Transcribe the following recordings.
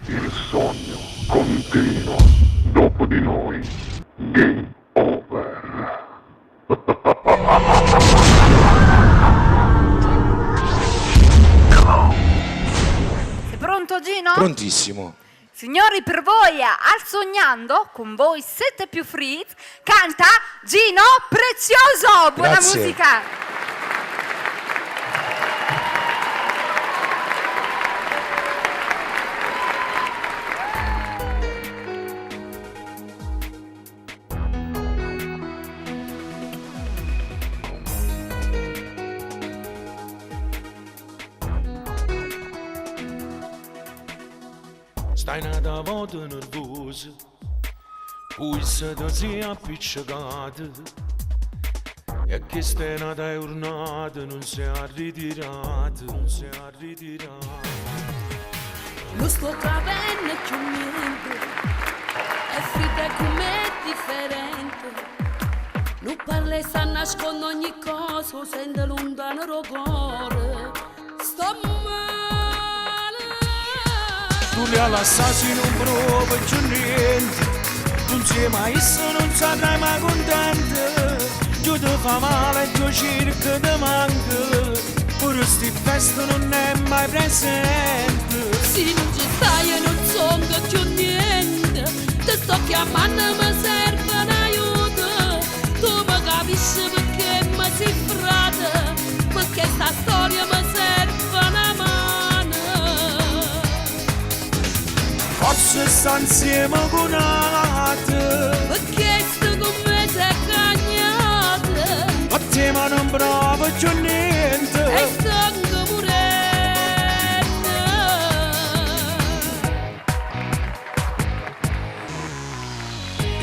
Il sogno continua. Dopo di noi, game over. Sei pronto, Gino? Prontissimo. Signori, per voi al Sognando, con voi 7 più Fritz, canta Gino Prezioso. Buona Grazie. musica. Stai nata volta nervosa, pulsa da si appiccicata, e che stai nata giornata non si è ritirata, non si è ritirata. Lo sto capendo più niente, è fritta come differente. Non parla e sta nascondo ogni cosa, sente lontano il cuore. Sto male. Tu li all'assassino non prova più niente, non sei mai messo, non sarai mai contento. Giù ti fa male, giù cerca ti manca, pure sti feste non è mai presente. Se non ci stai e non sono più niente, ti sto chiamando e mi serve un aiuto. Tu mi capisci perché mi si frate, perché sta storia mi serve una mano. Forse sta insieme con altri, Perché sto con me sei cagnata, a te ma non prova più niente. e sto morendo.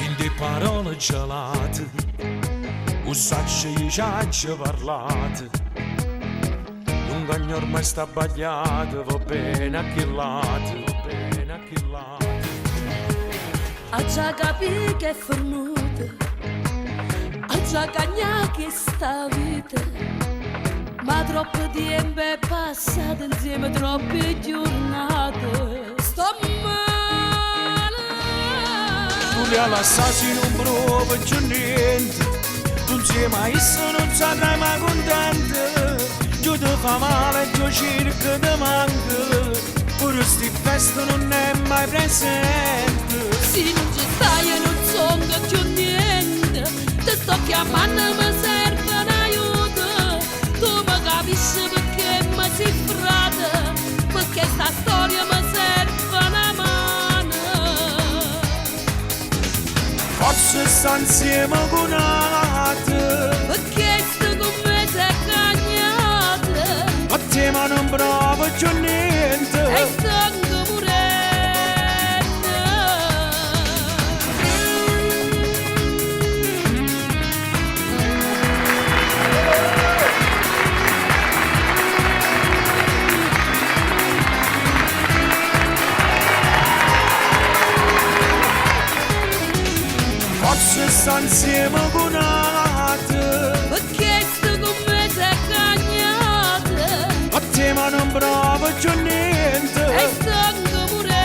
In di parole gelate, usacci ci parlate, non cagno ormai sta sbagliato, va bene a chi lato, va bene a chi lato. Ha già capito che è fornuta, ha già cagnato che sta vita, ma troppo tempo è passato insieme troppe giornate. Sto male. Tu li all'assassino non prova più niente, non sei mai messo, non sarai mai contento. Giù ti fa male, giù cerca ti manca, pure sti feste non è mai presente. Se non ci stai e non sono più niente, ti sto chiamando e mi serve un aiuto. Tu mi capisci perché mi si frate, perché sta storia mi serve una mano. Forse sta insieme con altri, Perché sto con me sei cagnata, a te ma non prova più niente. e sto morendo. Forse sta insieme con altri, Perché sto con me sei cagnata, a te ma non prova più niente. e sto morendo.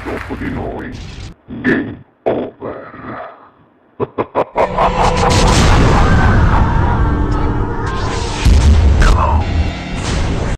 Dopo di noi, game